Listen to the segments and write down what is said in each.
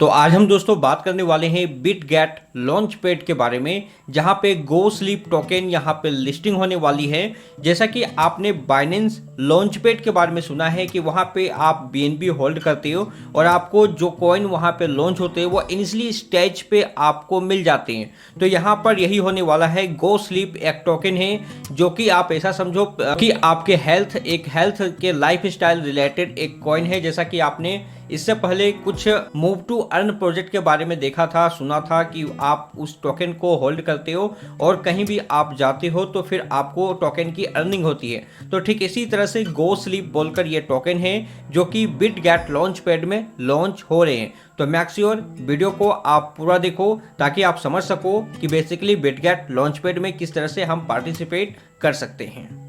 तो आज हम दोस्तों बात करने वाले हैं बिटगेट लॉन्च पैड के बारे में, जहां पे गो स्लीप टोकन यहां पे लिस्टिंग होने वाली है। जैसा कि आपने बाइनेंस लॉन्च पैड के बारे में सुना है कि वहां पे आप बीएनबी होल्ड करते हो और आपको जो कॉइन वहां पे लॉन्च होते हैं वो इनिशियली स्टेज पे आपको मिल जाते हैं। तो यहां पर यही होने वाला है। गो स्लीप एक टोकन है जो कि आप ऐसा समझो कि आपके हेल्थ के लाइफ स्टाइल रिलेटेड एक कॉइन है। जैसा कि आपने इससे पहले कुछ मूव टू अर्न प्रोजेक्ट के बारे में देखा था, सुना था कि आप उस टोकन को होल्ड करते हो और कहीं भी आप जाते हो तो फिर आपको टोकन की अर्निंग होती है। तो ठीक इसी तरह से गो स्लीप बोलकर ये टोकन है जो कि बिटगेट लॉन्च पैड में लॉन्च हो रहे हैं। तो मेक श्योर वीडियो को आप पूरा देखो ताकि आप समझ सको कि बेसिकली बिटगेट लॉन्च पैड में किस तरह से हम पार्टिसिपेट कर सकते हैं।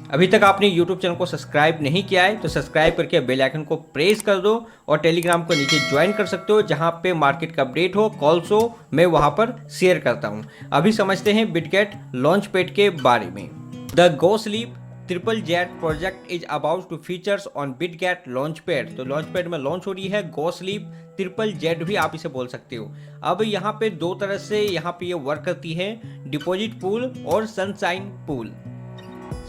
अभी तक आपने YouTube चैनल को सब्सक्राइब नहीं किया है तो सब्सक्राइब करके बेल आइकन को प्रेस कर दो और टेलीग्राम को नीचे ज्वाइन कर सकते हो, जहां पे मार्केट का अपडेट हो, कॉल्स हो, मैं वहां पर शेयर करता हूं। अभी समझते हैं बिटगेट लॉन्च पैड के बारे में। The go sleep triple jet project is about to features on Bitget launch pad. तो लॉन्च पैड में लॉन्च हो रही है गो स्लीप ट्रिपल जेट, भी आप इसे बोल सकते हो। अब यहाँ पे दो तरह से यहाँ पे ये वर्क करती है, डिपॉजिट पूल और सनशाइन पूल।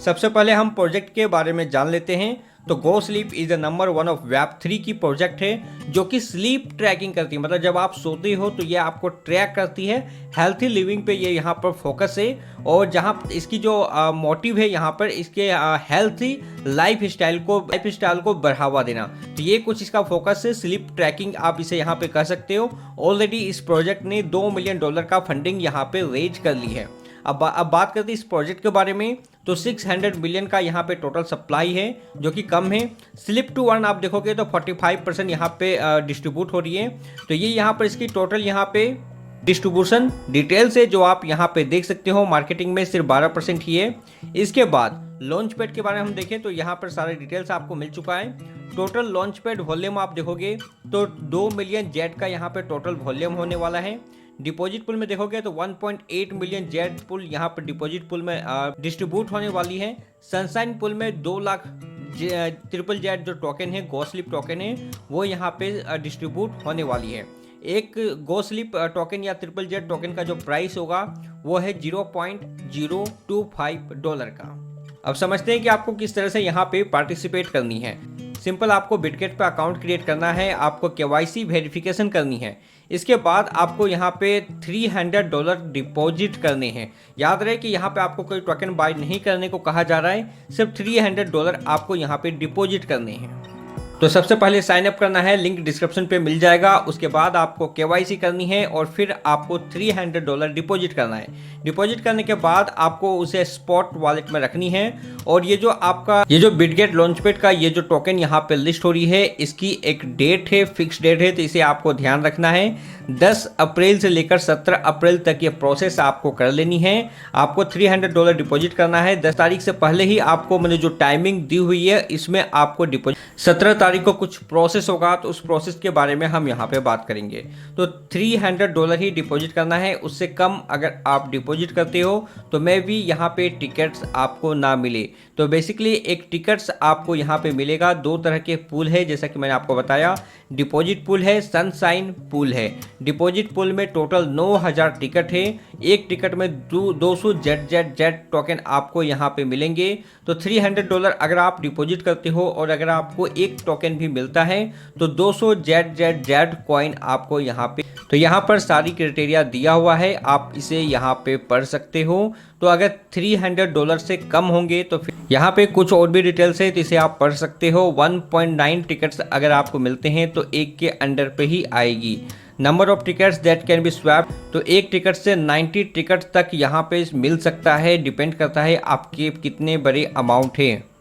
सबसे पहले हम प्रोजेक्ट के बारे में जान लेते हैं। तो go sleep is the number 1 ऑफ वेब3 की प्रोजेक्ट है जो कि स्लीप ट्रैकिंग करती है। मतलब जब आप सोते हो तो ये आपको ट्रैक करती है। हेल्थी लिविंग पे ये यहाँ पर फोकस है और जहाँ इसकी जो मोटिव है यहाँ पर इसके हेल्थी लाइफ स्टाइल को बढ़ावा देना। तो ये कुछ इसका फोकस है, स्लीप ट्रैकिंग आप इसे यहाँ पे कर सकते हो। ऑलरेडी इस प्रोजेक्ट ने $2 मिलियन का फंडिंग यहाँ पे रेज कर ली है। अब बात करते हैं इस प्रोजेक्ट के बारे में। तो 600 मिलियन का यहाँ पे टोटल सप्लाई है जो कि कम है। स्लिप टू अर्न आप देखोगे तो 45% यहाँ पे डिस्ट्रीब्यूट हो रही है। तो ये यहाँ पर इसकी टोटल यहाँ पे डिस्ट्रीब्यूशन डिटेल्स है जो आप यहाँ पे देख सकते हो। मार्केटिंग में सिर्फ 12% ही है। इसके बाद लॉन्च पैड के बारे में हम देखें तो यहाँ पर सारे डिटेल्स आपको मिल चुका है। टोटल लॉन्च पैड वॉल्यूम आप देखोगे तो 2 मिलियन जेट का यहाँ पे टोटल वॉल्यूम होने वाला है। डिपॉजिट पुल में देखोगे तो 1.8 मिलियन जेट पुल यहाँ पर डिपॉजिट पुल में डिस्ट्रीब्यूट होने वाली है। सनशाइन पुल में 2 लाख ट्रिपल जेट जो टोकन है, गो स्लीप टोकन है, वो यहाँ पे डिस्ट्रीब्यूट होने वाली है। एक गो स्लीप टोकन या ट्रिपल जेट टोकन का जो प्राइस होगा वो है $0.025 का। अब समझते हैं कि आपको किस तरह से यहाँ पे पार्टिसिपेट करनी है। सिंपल, आपको बिटगेट पे अकाउंट क्रिएट करना है, आपको केवाईसी वेरिफिकेशन करनी है। इसके बाद आपको यहाँ पे $300 डिपॉजिट करने हैं। याद रहे कि यहाँ पे आपको कोई टोकन बाय नहीं करने को कहा जा रहा है, सिर्फ $300 आपको यहाँ पे डिपॉजिट करने हैं। तो सबसे पहले साइन अप करना है, लिंक डिस्क्रिप्शन पे मिल जाएगा। उसके बाद आपको केवाईसी करनी है और फिर आपको $300 डिपॉजिट करना है। डिपॉजिट करने के बाद आपको उसे स्पॉट वॉलेट में रखनी है। और ये जो बिटगेट लॉन्चपैड का ये जो टोकन यहाँ पे लिस्ट हो रही है, इसकी एक डेट है, फिक्स डेट है, तो इसे आपको ध्यान रखना है। 10 अप्रैल से लेकर 17 अप्रैल तक ये प्रोसेस आपको कर लेनी है। आपको $300 डिपॉजिट करना है। 10 तारीख से पहले ही आपको मैंने जो टाइमिंग दी हुई है इसमें आपको डिपॉजिट, 17 तारीख को कुछ प्रोसेस होगा तो उस प्रोसेस के बारे में हम यहाँ पे बात करेंगे। तो $300 ही डिपॉजिट करना है। उससे कम अगर आप डिपॉजिट करते हो तो मैं भी यहाँ पे टिकट्स आपको ना मिले। तो बेसिकली एक टिकट्स आपको यहाँ पे मिलेगा। 2 तरह के पूल है जैसा कि मैंने आपको बताया, डिपॉजिट पूल है, सनशाइन पूल है। डिपॉजिट पूल में टोटल 9000 टिकट है। एक टिकट में 200 जेट टोकन आपको यहाँ पे मिलेंगे। तो $300 अगर आप डिपॉजिट करते हो और अगर आपको एक टोकन भी मिलता है तो 200 जेट कॉइन आपको यहाँ पे। तो यहाँ पर सारी क्राइटेरिया दिया हुआ है, आप इसे यहाँ पे पढ़ सकते हो। तो अगर $300 से कम होंगे तो फिर यहाँ पे कुछ और भी डिटेल्स है तो इसे आप पढ़ सकते हो। 1.9 टिकट्स अगर आपको मिलते हैं तो एक के अंडर पे ही आएगी। Number of tickets that can be swap, तो एक टिकट से 90 टिकट तक यहाँ पे मिल सकता है। डिपेंड करता है आपके कितने बड़े अमाउंट है।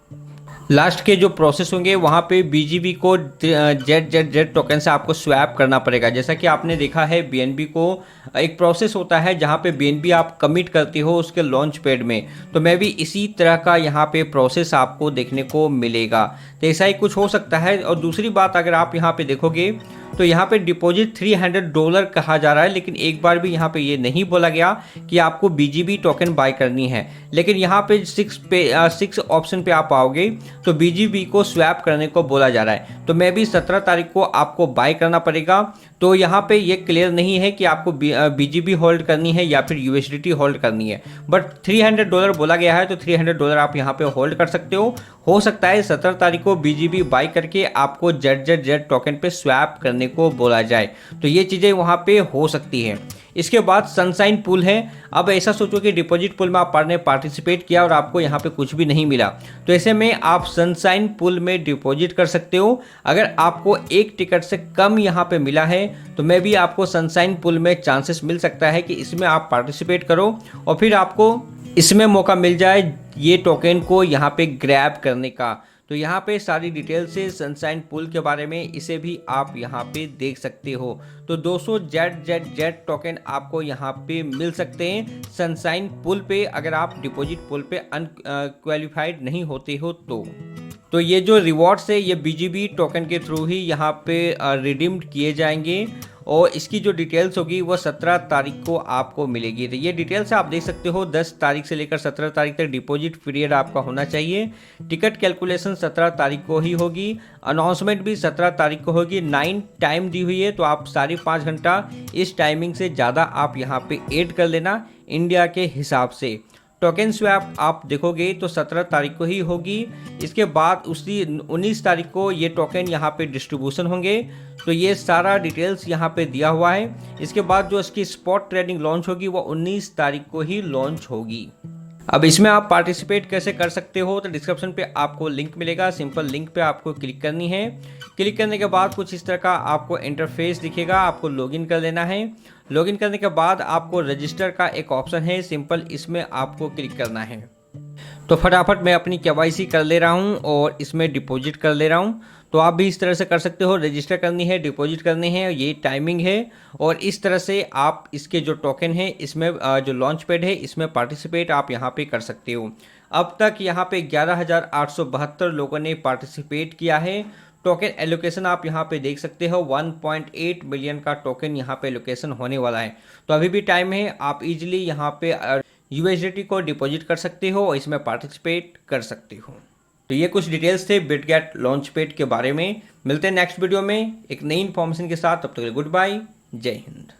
लास्ट के जो प्रोसेस होंगे वहाँ पे बीजीबी को जेट टोकन से आपको स्वैप करना पड़ेगा। जैसा कि आपने देखा है बीएनबी को एक प्रोसेस होता है जहाँ पे बीएनबी आप कमिट करते हो उसके लॉन्च पैड में, तो मैं भी इसी तरह का यहाँ पे प्रोसेस आपको देखने को मिलेगा। तो ऐसा ही कुछ हो सकता है। और दूसरी बात, अगर आप यहाँ पे देखोगे तो यहाँ पे डिपॉजिट $300 कहा जा रहा है, लेकिन एक बार भी यहाँ पे ये नहीं बोला गया कि आपको BGB टोकन बाय करनी है। लेकिन यहाँ पे 6 ऑप्शन पे आप आओगे तो BGB को स्वैप करने को बोला जा रहा है। तो मैं भी 17 तारीख को आपको बाय करना पड़ेगा। तो यहाँ पे ये क्लियर नहीं है कि आपको BGB होल्ड करनी है या फिर USDT होल्ड करनी है, बट $300 बोला गया है तो $300 आप यहाँ पे होल्ड कर सकते हो सकता है 17 तारीख को BGB बाय करके आपको ZZZ टोकन पे स्वैप करने को बोला जाए, तो ये चीज़ें वहाँ पे हो सकती है। इसके बाद सनशाइन पूल है। अब ऐसा सोचो कि डिपॉजिट पूल में आपने पार्टिसिपेट किया और आपको यहाँ पे कुछ भी नहीं मिला, तो ऐसे में आप सनशाइन पूल में डिपॉजिट कर सकते हो। अगर आपको एक टिकट से कम यहाँ पे मिला है तो मैं भी आपको सनशाइन पूल में चांसेस मिल सकता है कि इसमें आप पार्टिसिपेट करो और फिर आपको इसमें मौका मिल जाए ये टोकन को यहाँ पे ग्रैब करने का। तो यहाँ पे सारी डिटेल से सनशाइन पूल के बारे में इसे भी आप यहाँ पे देख सकते हो। तो 200 ZZZ टोकन आपको यहाँ पे मिल सकते हैं सनशाइन पूल पे, अगर आप डिपॉजिट पूल पे अनक्वालिफाइड नहीं होते हो तो ये जो रिवॉर्ड्स है ये BGB टोकन के थ्रू ही यहाँ पे रिडीम्ड किए जाएंगे और इसकी जो डिटेल्स होगी वो 17 तारीख को आपको मिलेगी। तो ये डिटेल्स आप देख सकते हो 10 तारीख से लेकर 17 तारीख तक डिपॉजिट पीरियड आपका होना चाहिए। टिकट कैलकुलेशन 17 तारीख को ही होगी, अनाउंसमेंट भी 17 तारीख को होगी। 9 टाइम दी हुई है तो आप 5.5 घंटा इस टाइमिंग से ज़्यादा आप यहाँ पे ऐड कर लेना इंडिया के हिसाब से। टोकन स्वैप आप देखोगे तो 17 तारीख को ही होगी। इसके बाद उसी 19 तारीख को ये टोकन यहाँ पे डिस्ट्रीब्यूशन होंगे। तो ये सारा डिटेल्स यहाँ पे दिया हुआ है। इसके बाद जो इसकी स्पॉट ट्रेडिंग लॉन्च होगी वो 19 तारीख को ही लॉन्च होगी। अब इसमें आप पार्टिसिपेट कैसे कर सकते हो तो डिस्क्रिप्शन पे आपको लिंक मिलेगा, सिंपल लिंक पे आपको क्लिक करनी है। क्लिक करने के बाद कुछ इस तरह का आपको इंटरफेस दिखेगा, आपको लॉगिन कर लेना है। लॉगिन करने के बाद आपको रजिस्टर का एक ऑप्शन है, सिंपल इसमें आपको क्लिक करना है। तो फटाफट मैं अपनी KYC कर ले रहा हूँ और इसमें डिपॉजिट कर ले रहा हूँ। तो आप भी इस तरह से कर सकते हो, रजिस्टर करनी है, डिपॉजिट करनी है, ये टाइमिंग है और इस तरह से आप इसके जो टोकन है इसमें जो लॉन्च पैड है इसमें पार्टिसिपेट आप यहाँ पे कर सकते हो। अब तक यहाँ पे 11,872 लोगों ने पार्टिसिपेट किया है। टोकन एलोकेशन आप यहाँ पे देख सकते हो 1.8 मिलियन का टोकन यहाँ पे एलोकेशन होने वाला है। तो अभी भी टाइम है, आप इजीली यहाँ पे USDT को डिपॉजिट कर सकते हो और इसमें पार्टिसिपेट कर सकते हो। तो ये कुछ डिटेल्स थे बिटगेट लॉन्च पैड के बारे में। मिलते हैं नेक्स्ट वीडियो में एक नई इन्फॉर्मेशन के साथ, तब तक के लिए गुड बाय, जय हिंद।